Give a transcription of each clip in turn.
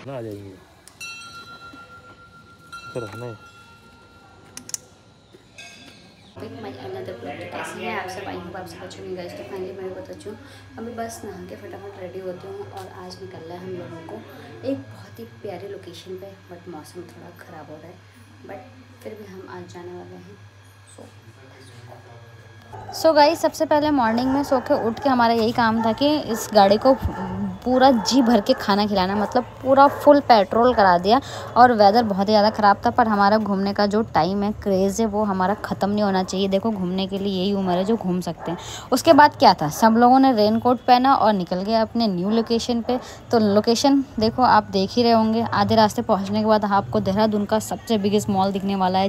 आ जाएंगे रखना है। कैसी है आप सब? आई होप आप सब अच्छे होंगे गाइस। तो फाइनली मैं बता चूँ अभी बस नहा के फटाफट रेडी होती हूँ और आज निकलना है हम लोगों को एक बहुत ही प्यारी लोकेशन पे। बट मौसम थोड़ा ख़राब हो रहा है, बट फिर भी हम आज जाने वाले हैं। सो गाइस, सबसे पहले मॉर्निंग में सो के उठ के हमारा यही काम था कि इस गाड़ी को पूरा जी भर के खाना खिलाना, मतलब पूरा फुल पेट्रोल करा दिया। और वेदर बहुत ही ज़्यादा ख़राब था, पर हमारा घूमने का जो टाइम है, क्रेज़ है, वो हमारा ख़त्म नहीं होना चाहिए। देखो, घूमने के लिए यही उम्र है जो घूम सकते हैं। उसके बाद क्या था, सब लोगों ने रेन कोट पहना और निकल गया अपने न्यू लोकेशन पे। तो लोकेशन देखो, आप देख ही रहे होंगे। आधे रास्ते पहुँचने के बाद आपको देहरादून का सबसे बिगेस्ट मॉल दिखने वाला है,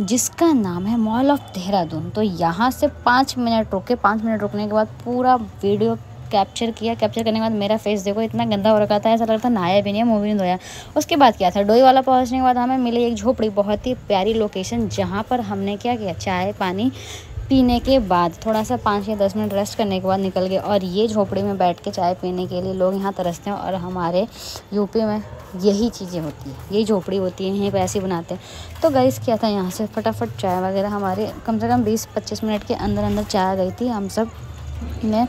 जिसका नाम है मॉल ऑफ देहरादून। तो यहाँ से 5 मिनट रुके। 5 मिनट रुकने के बाद पूरा वीडियो कैप्चर किया। कैप्चर करने के बाद मेरा फेस देखो, इतना गंदा हो रखा था, ऐसा लगता नहाया भी नहीं है, मुँह भी नहीं धोया। उसके बाद क्या था, डोईवाला पहुँचने के बाद हमें मिली एक झोपड़ी, बहुत ही प्यारी लोकेशन, जहाँ पर हमने क्या किया, चाय पानी पीने के बाद थोड़ा सा 5 या 10 मिनट रेस्ट करने के बाद निकल गए। और ये झोपड़ी में बैठ के चाय पीने के लिए लोग यहाँ तरसते हैं। और हमारे यूपी में यही चीज़ें होती हैं, यही झोपड़ी होती है, यहीं पे ऐसे बनाते हैं। तो गाइस क्या था, यहाँ से फटाफट चाय वगैरह हमारे कम से कम 20-25 मिनट के अंदर चाय आ गई थी हम सब ने।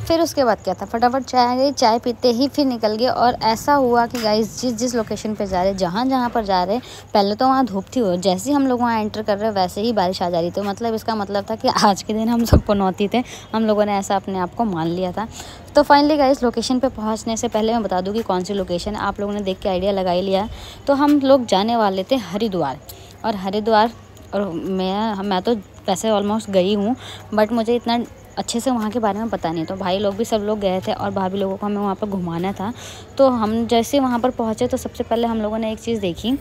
फिर उसके बाद क्या था, फटाफट चाय आ गई, चाय पीते ही फिर निकल गए। और ऐसा हुआ कि गाइस जिस लोकेशन पे जा रहे, जहाँ पर जा रहे, पहले तो वहाँ धूप थी, और जैसे ही हम लोग वहाँ एंटर कर रहे वैसे ही बारिश आ जा रही। तो मतलब इसका मतलब था कि आज के दिन हम सब पनौती थे, हम लोगों ने ऐसा अपने आप को मान लिया था। तो फाइनली गाइस, लोकेशन पे पहुँचने से पहले मैं बता दूँ कि कौन सी लोकेशन है। आप लोगों ने देख के आइडिया लगा ही लिया। तो हम लोग जाने वाले थे हरिद्वार। और मैं तो वैसे ऑलमोस्ट गई हूँ, बट मुझे इतना अच्छे से वहाँ के बारे में पता नहीं। तो भाई लोग भी सब लोग गए थे और भाभी लोगों को हमें वहाँ पर घुमाना था। तो हम जैसे वहाँ पर पहुँचे तो सबसे पहले हम लोगों ने एक चीज़ देखी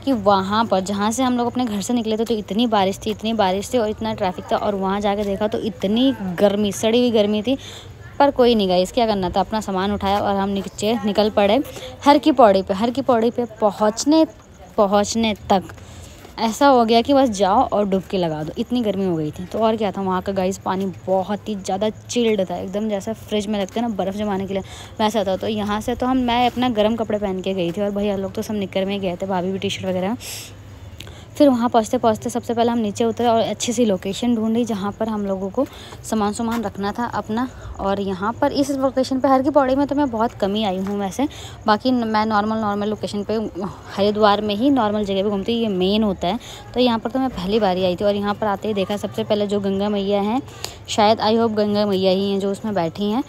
कि वहाँ पर जहाँ से हम लोग अपने घर से निकले थे, तो इतनी बारिश थी और इतना ट्रैफिक था। और वहाँ जाके देखा तो इतनी गर्मी, सड़ी हुई गर्मी थी। पर कोई नहीं गाइस, क्या करना था, अपना सामान उठाया और हम नीचे निकल पड़े हर की पौड़ी पे पहुँचने तक ऐसा हो गया कि बस जाओ और डुबकी लगा दो, इतनी गर्मी हो गई थी। तो और क्या था, वहाँ का गाइस पानी बहुत ही ज़्यादा चिल्ड था, एकदम जैसा फ्रिज में रखते हैं ना बर्फ़ जमाने के लिए, वैसा था। तो यहाँ से तो मैं अपना गर्म कपड़े पहन के गई थी, और भैया लोग तो सब निक्कर में गए थे, भाभी भी टी शर्ट वगैरह। फिर वहाँ पहुँचते सबसे पहले हम नीचे उतरे और अच्छी सी लोकेशन ढूंढी जहाँ पर हम लोगों को सामान रखना था अपना। और यहाँ पर इस लोकेशन पे हर की पौड़ी में तो मैं बहुत कम ही आई हूँ वैसे। बाकी मैं नॉर्मल लोकेशन पे हरिद्वार में ही नॉर्मल जगह पे घूमती हूँ, ये मेन होता है। तो यहाँ पर तो मैं पहली बार ही आई थी। और यहाँ पर आते ही देखा सबसे पहले जो गंगा मैया हैं, शायद आई होप गंगा मैया ही हैं जो उसमें बैठी हैं,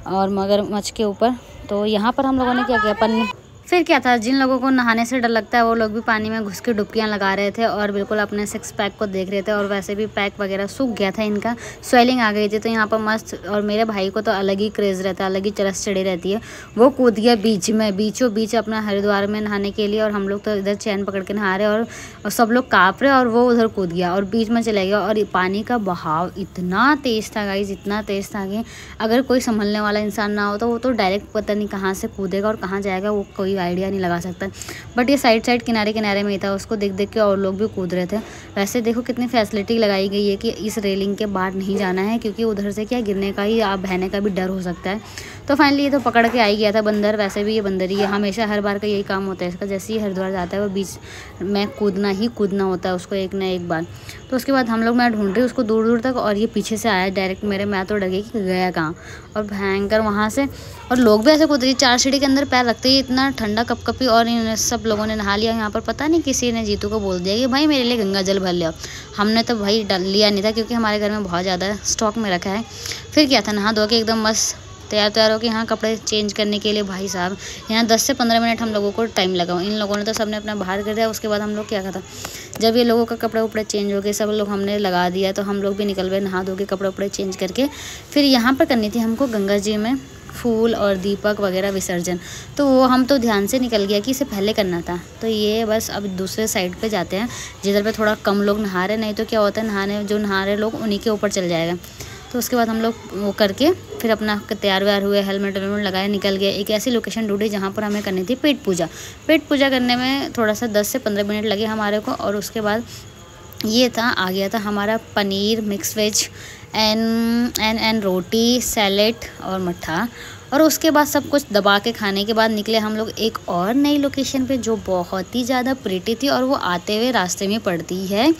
और मगरमच्छ के ऊपर। तो यहाँ पर हम लोगों ने क्या किया, फिर क्या था, जिन लोगों को नहाने से डर लगता है वो लोग भी पानी में घुस के डुबकियाँ लगा रहे थे और बिल्कुल अपने 6 पैक को देख रहे थे। और वैसे भी पैक वगैरह सूख गया था, इनका स्वेलिंग आ गई थी। तो यहाँ पर मस्त, और मेरे भाई को तो अलग ही क्रेज़ रहता है, अलग ही चरस चढ़ी रहती है। वो कूद गया बीचों बीच अपना हरिद्वार में नहाने के लिए, और हम लोग तो इधर चैन पकड़ के नहा रहे और सब लोग काँप रहे, और वो उधर कूद गया और बीच में चला गया। और पानी का बहाव इतना तेज़ था गाइस, इतना तेज़ था कि अगर कोई संभलने वाला इंसान ना हो तो वो तो डायरेक्ट पता नहीं कहाँ से कूदेगा और कहाँ जाएगा, वो कोई आइडिया नहीं लगा सकता। बट ये साइड किनारे में ही था, उसको देख के और लोग भी कूद रहे थे। वैसे देखो कितनी फैसिलिटी लगाई गई है कि इस रेलिंग के बाहर नहीं जाना है, क्योंकि उधर से क्या गिरने का ही, आप बहने का भी डर हो सकता है। तो फाइनली ये तो पकड़ के आई गया था बंदर। वैसे भी ये बंदर ही है, हमेशा हर बार का यही काम होता है इसका। जैसे ही हरिद्वार जाता है वो बीच में कूदना होता है उसको एक ना एक बार। तो उसके बाद हम लोग, मैं ढूंढ रही उसको दूर तक, और ये पीछे से आया डायरेक्ट मेरे। मैं तो डर गई कि गया कहाँ, और भयंकर वहाँ से। और लोग भी ऐसे कूद रही, 4 सीढ़ी के अंदर पैर रखते ही इतना ठंडा कपकपी। और इन सब लोगों ने नहा लिया। यहाँ पर पता नहीं किसी ने जीतू को बोल दिया कि भाई मेरे लिए गंगा जल भर लिया। हमने तो भाई लिया नहीं था, क्योंकि हमारे घर में बहुत ज़्यादा स्टॉक में रखा है। फिर क्या था, नहा धो के एकदम मस्त तैयार हो के यहाँ कपड़े चेंज करने के लिए भाई साहब यहाँ 10 से 15 मिनट हम लोगों को टाइम लगा। इन लोगों ने तो सबने अपना बाहर कर दिया। उसके बाद हम लोग क्या था, जब ये लोगों का कपड़े उपड़े चेंज हो गए, सब लोग हमने लगा दिया, तो हम लोग भी निकल गए नहा धो के कपड़े उपड़े चेंज करके। फिर यहाँ पर करनी थी हमको गंगा जी में फूल और दीपक वगैरह विसर्जन। तो वो हम तो ध्यान से निकल गया कि इसे पहले करना था। तो ये बस अब दूसरे साइड पे जाते हैं जिधर पे थोड़ा कम लोग नहा रहे, नहीं तो क्या होता है, जो नहा रहे लोग उन्हीं के ऊपर चल जाएगा। तो उसके बाद हम लोग वो करके फिर अपना तैयार व्यार हुए, हेलमेट वेलमेट लगाए, निकल गए। एक ऐसी लोकेशन ढूंढी जहाँ पर हमें करनी थी पेट पूजा करने में थोड़ा सा 10 से 15 मिनट लगे हमारे को। और उसके बाद ये आ गया था हमारा पनीर मिक्स वेज एंड रोटी सैलेड और मट्ठा। और उसके बाद सब कुछ दबा के खाने के बाद निकले हम लोग एक और नई लोकेशन पे जो बहुत ही ज़्यादा प्रिटी थी और वो आते हुए रास्ते में पड़ती है।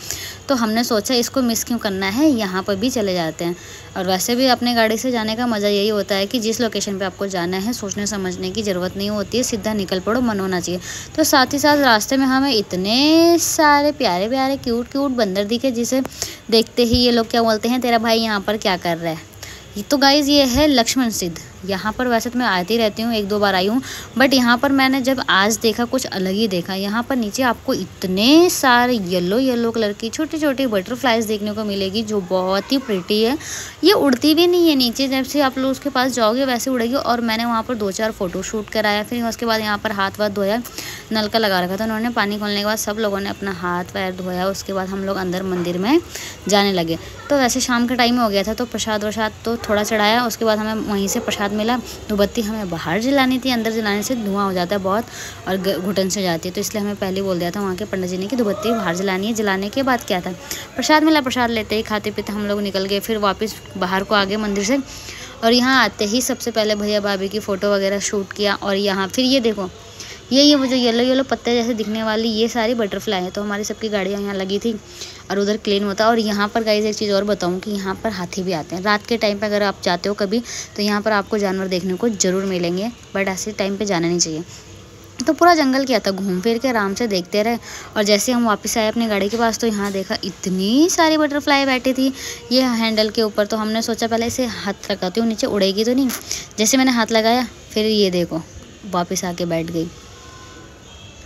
तो हमने सोचा इसको मिस क्यों करना है, यहाँ पर भी चले जाते हैं। और वैसे भी अपने गाड़ी से जाने का मज़ा यही होता है कि जिस लोकेशन पे आपको जाना है सोचने समझने की ज़रूरत नहीं होती है, सीधा निकल पड़ो, मन होना चाहिए। तो साथ ही साथ रास्ते में हमें इतने सारे प्यारे प्यारे क्यूट क्यूट बंदर दिखे जिसे देखते ही ये लोग क्या बोलते हैं, तेरा भाई यहाँ पर क्या कर रहा है। तो गाइज़ ये है लक्ष्मण सिद्ध। यहाँ पर वैसे तो मैं आती रहती हूँ, 1-2 बार आई हूँ, बट यहाँ पर मैंने जब आज देखा कुछ अलग ही देखा। यहाँ पर नीचे आपको इतने सारे येलो कलर की छोटी छोटी बटरफ्लाइज देखने को मिलेगी जो बहुत ही प्रिटी है। ये उड़ती भी नहीं है नीचे, जैसे आप लोग उसके पास जाओगे वैसे उड़ेगी। और मैंने वहाँ पर 2-4 फ़ोटो शूट कराया। फिर उसके बाद यहाँ पर हाथ वाथ धोया, नलका लगा रखा था उन्होंने। पानी खोलने के बाद सब लोगों ने अपना हाथ पैर धोया। उसके बाद हम लोग अंदर मंदिर में जाने लगे। तो वैसे शाम का टाइम हो गया था तो प्रसाद वसाद तो थोड़ा चढ़ाया। उसके बाद हमें वहीं से प्रसाद मिला। धूपबत्ती हमें बाहर जलानी थी, अंदर जलाने से धुआं हो जाता है बहुत और घुटन से जाती है। तो इसलिए हमें पहले बोल दिया था वहाँ के पंडित जी ने कि धूपबत्ती बाहर जलानी है। जलाने के बाद क्या था, प्रसाद मिला। प्रसाद लेते ही खाते पीते हम लोग निकल गए। फिर वापस बाहर को आ गए मंदिर से। और यहाँ आते ही सबसे पहले भैया भाभी की फ़ोटो वगैरह शूट किया। और यहाँ फिर ये देखो, ये वो जो येलो पत्ते जैसे दिखने वाली ये सारी बटरफ्लाई है। तो हमारी सबकी गाड़ियाँ यहाँ लगी थी और उधर क्लीन होता है। और यहाँ पर गाइस एक चीज़ और बताऊँ कि यहाँ पर हाथी भी आते हैं रात के टाइम पे। अगर आप जाते हो कभी तो यहाँ पर आपको जानवर देखने को ज़रूर मिलेंगे, बट ऐसे टाइम पे जाना नहीं चाहिए। तो पूरा जंगल क्या था, घूम फिर के आराम से देखते रहे। और जैसे हम वापस आए अपनी गाड़ी के पास तो यहाँ देखा इतनी सारी बटरफ्लाई बैठी थी ये हैंडल के ऊपर। तो हमने सोचा पहले इसे हाथ लगाती हूँ, नीचे उड़ेगी तो नहीं। जैसे मैंने हाथ लगाया फिर ये देखो वापस आके बैठ गई।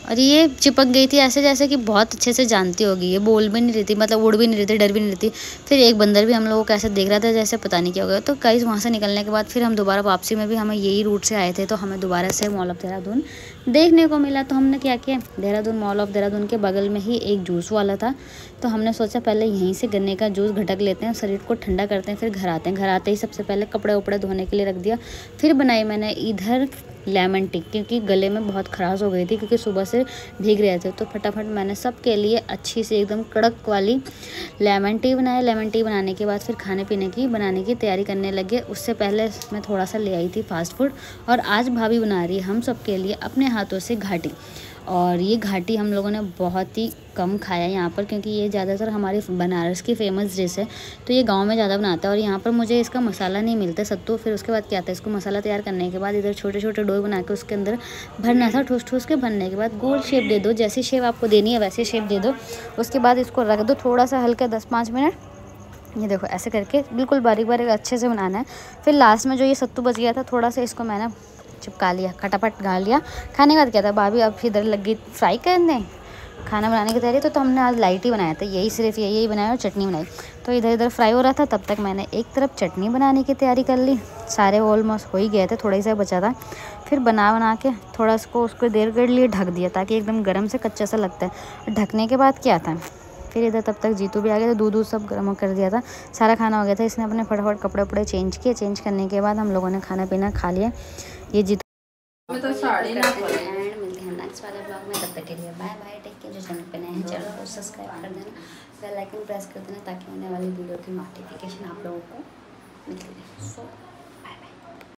और ये चिपक गई थी ऐसे जैसे कि बहुत अच्छे से जानती होगी। ये बोल भी नहीं रही थी, मतलब उड़ भी नहीं रही थी, डर भी नहीं रही थी। फिर एक बंदर भी हम लोगों को कैसे देख रहा था जैसे पता नहीं क्या हो गया। तो गाइस वहाँ से निकलने के बाद फिर हम दोबारा वापसी में भी हमें यही रूट से आए थे। तो हमें दोबारा से मॉल ऑफ देहरादून देखने को मिला। तो हमने क्या किया, देहरादून मॉल ऑफ देहरादून के बगल में ही एक जूस वाला था। तो हमने सोचा पहले यहीं से गन्ने का जूस घटक लेते हैं, शरीर को ठंडा करते हैं, फिर घर आते हैं। घर आते ही सबसे पहले कपड़े उपड़े धोने के लिए रख दिया। फिर बनाई मैंने इधर लेमन टी, क्योंकि गले में बहुत खराश हो गई थी क्योंकि सुबह से भीग रहे थे। तो फटाफट मैंने सबके लिए अच्छी से एकदम कड़क वाली लेमन टी बनाया। लेमन टी बनाने के बाद फिर खाने पीने की बनाने की तैयारी करने लगे। उससे पहले मैं थोड़ा सा ले आई थी फास्ट फूड। और आज भाभी बना रही है हम सबके लिए अपने हाथों से घाटी। और ये घाटी हम लोगों ने बहुत ही कम खाया यहाँ पर, क्योंकि ये ज़्यादातर हमारी बनारस की फेमस डिश है। तो ये गांव में ज़्यादा बनाता है और यहाँ पर मुझे इसका मसाला नहीं मिलता सत्तू। फिर उसके बाद क्या आता है, इसको मसाला तैयार करने के बाद इधर छोटे छोटे डोई बना के उसके अंदर भरना था। ठूस ठूस के भरने के बाद गोल शेप दे दो, जैसी शेप आपको देनी है वैसे शेप दे दो। उसके बाद इसको रख दो थोड़ा सा हल्का 10-5 मिनट। ये देखो ऐसे करके बिल्कुल बारीक बारीक अच्छे से बनाना है। फिर लास्ट में जो ये सत्तू बच गया था थोड़ा सा इसको मैंने चिपका लिया, खटापट गाल लिया। खाने के बाद क्या था, भाभी अब इधर लग गई फ्राई करने, खाना बनाने की तैयारी। तो हमने आज लाइट ही बनाया था, यही सिर्फ यही बनाया और चटनी बनाई। तो इधर इधर फ्राई हो रहा था, तब तक मैंने एक तरफ चटनी बनाने की तैयारी कर ली। सारे ऑलमोस्ट हो ही गए थे, थोड़ा ही सा बचा था। फिर बना के थोड़ा उसको देर कर लिए, ढक दिया ताकि एकदम गर्म से कच्चा सा लगता है। ढकने के बाद क्या था, फिर इधर तब तक जीतू भी आ गया था, दूध सब गर्म कर दिया था, सारा खाना हो गया था। इसने अपने फटाफट कपड़े उपड़े चेंज किए। चेंज करने के बाद हम लोगों ने खाना पीना खा लिया। ये जीतू तो साड़ी ना मिलते हैं नेक्स्ट वाले ब्लॉग में, तब तक के लिए बाय बाय, टेक केयर। जो चैनल पे नए हैं चैनल को सब्सक्राइब कर देना, बेल आइकन प्रेस कर देना ताकि आने वाली वीडियो की नोटिफिकेशन आप लोगों को मिलती रहे।